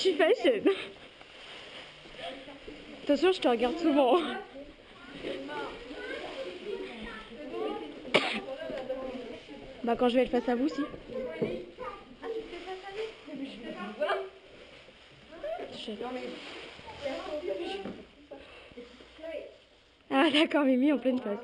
suis fashion. Attention, je te regarde souvent. Bah quand je vais être face à vous, si. Ah d'accord, Mimi en pleine face.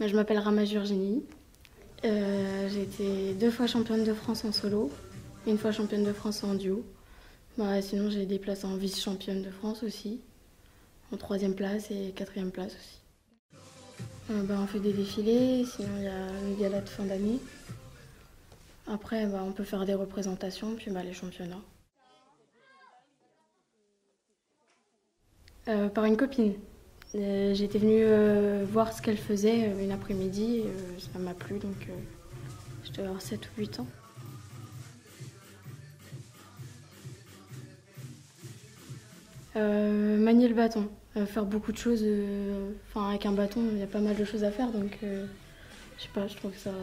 Je m'appelle Rama Virginie. J'ai été 2 fois championne de France en solo, 1 fois championne de France en duo. Sinon j'ai des places en vice-championne de France aussi, en 3e place et 4e place aussi. On fait des défilés, sinon il y a le gala de fin d'année. Après on peut faire des représentations, puis les championnats. Par une copine. J'étais venue voir ce qu'elle faisait une après-midi, et ça m'a plu, donc je devais avoir 7 ou 8 ans. Manier le bâton, faire beaucoup de choses, avec un bâton il y a pas mal de choses à faire, donc je sais pas, je trouve ça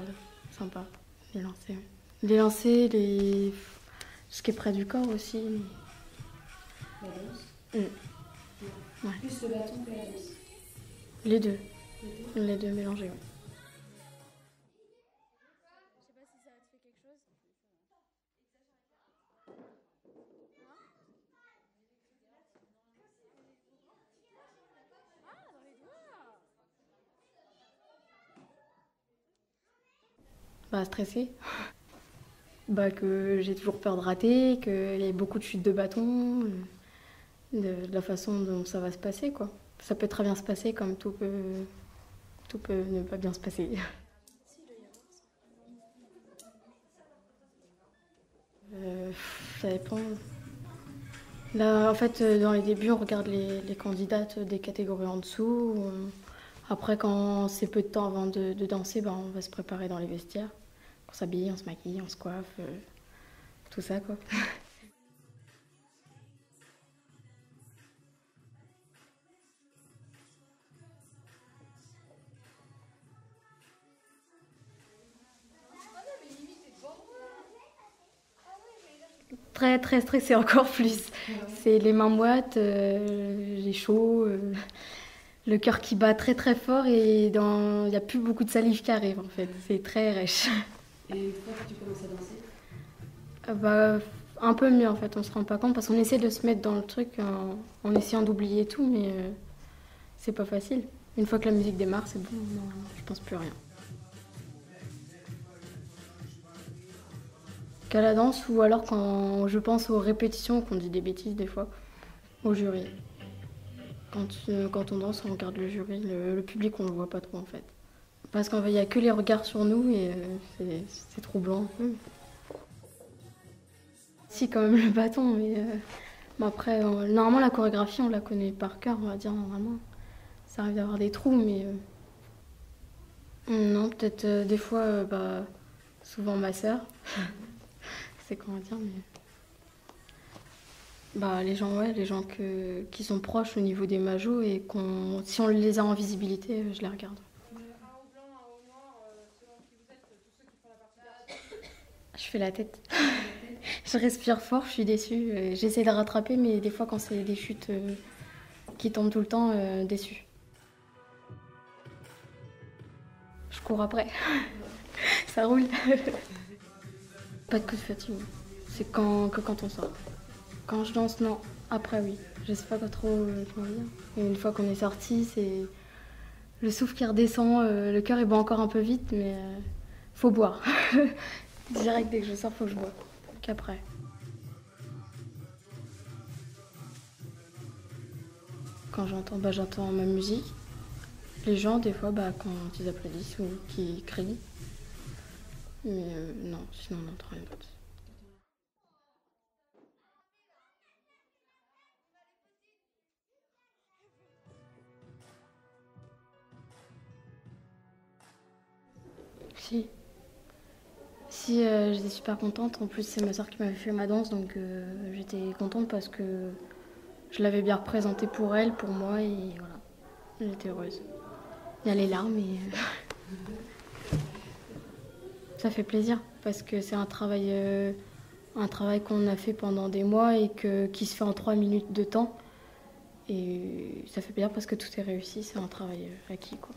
sympa, les lancers. Les lancers, ce qui est près du corps aussi. La danse Ouais. Plus le bâton que la danse. Les deux. Les deux mélangés, oui. Je sais pas si ça te fait quelque chose. Ah, dans les doigts. Stressée. Que j'ai toujours peur de rater, qu'il y ait beaucoup de chutes de bâton, de la façon dont ça va se passer, quoi. Ça peut très bien se passer comme tout peut ne pas bien se passer. Ça dépend. Là, en fait, dans les débuts, on regarde les candidates des catégories en dessous. Après, quand c'est peu de temps avant de danser, on va se préparer dans les vestiaires. On s'habille, on se maquille, on se coiffe, tout ça, quoi. Très très stressé encore plus. C'est les mains moites, j'ai chaud, le cœur qui bat très très fort et il n'y a plus beaucoup de salive qui arrive en fait. C'est très rêche. Et une fois que tu commences à danser Un peu mieux en fait, on se rend pas compte parce qu'on essaie de se mettre dans le truc en essayant d'oublier tout, mais c'est pas facile. Une fois que la musique démarre, c'est bon, non, je pense plus à rien. Qu'à la danse ou alors quand je pense aux répétitions, qu'on dit des bêtises des fois, au jury. Quand on danse, on regarde le jury, le public on le voit pas trop en fait. Parce qu'il n'y a que les regards sur nous et c'est troublant un peu. Si quand même le bâton, mais après, normalement la chorégraphie on la connaît par cœur, on va dire normalement. Ça arrive d'avoir des trous, mais non, peut-être des fois, souvent ma sœur. C'est comment dire, mais les gens qui sont proches au niveau des majos et si on les a en visibilité, je les regarde. Un haut blanc, un haut noir, selon qui vous êtes, tous ceux qui font la partie garçon. Je fais la tête. Je respire fort, je suis déçue. J'essaie de rattraper, mais des fois quand c'est des chutes qui tombent tout le temps, déçue. Je cours après. Ça roule. Pas de coup de fatigue. C'est que quand on sort. Quand je danse, non. Après, oui. Je sais pas trop comment dire. Et une fois qu'on est sorti, c'est le souffle qui redescend. Le cœur est bat encore un peu vite, mais faut boire. Direct, dès que je sors, faut que je bois. Qu'après. Quand j'entends ma musique. Les gens, des fois, quand ils applaudissent ou qu'ils crient. Mais non, sinon, on n'entend rien d'autre. Si, j'étais super contente. En plus, c'est ma soeur qui m'avait fait ma danse, donc j'étais contente parce que je l'avais bien représenté pour elle, pour moi, et voilà. J'étais heureuse. Il y a les larmes et ça fait plaisir parce que c'est un travail qu'on a fait pendant des mois et qui se fait en 3 minutes de temps. Et ça fait plaisir parce que tout est réussi, c'est un travail acquis, quoi.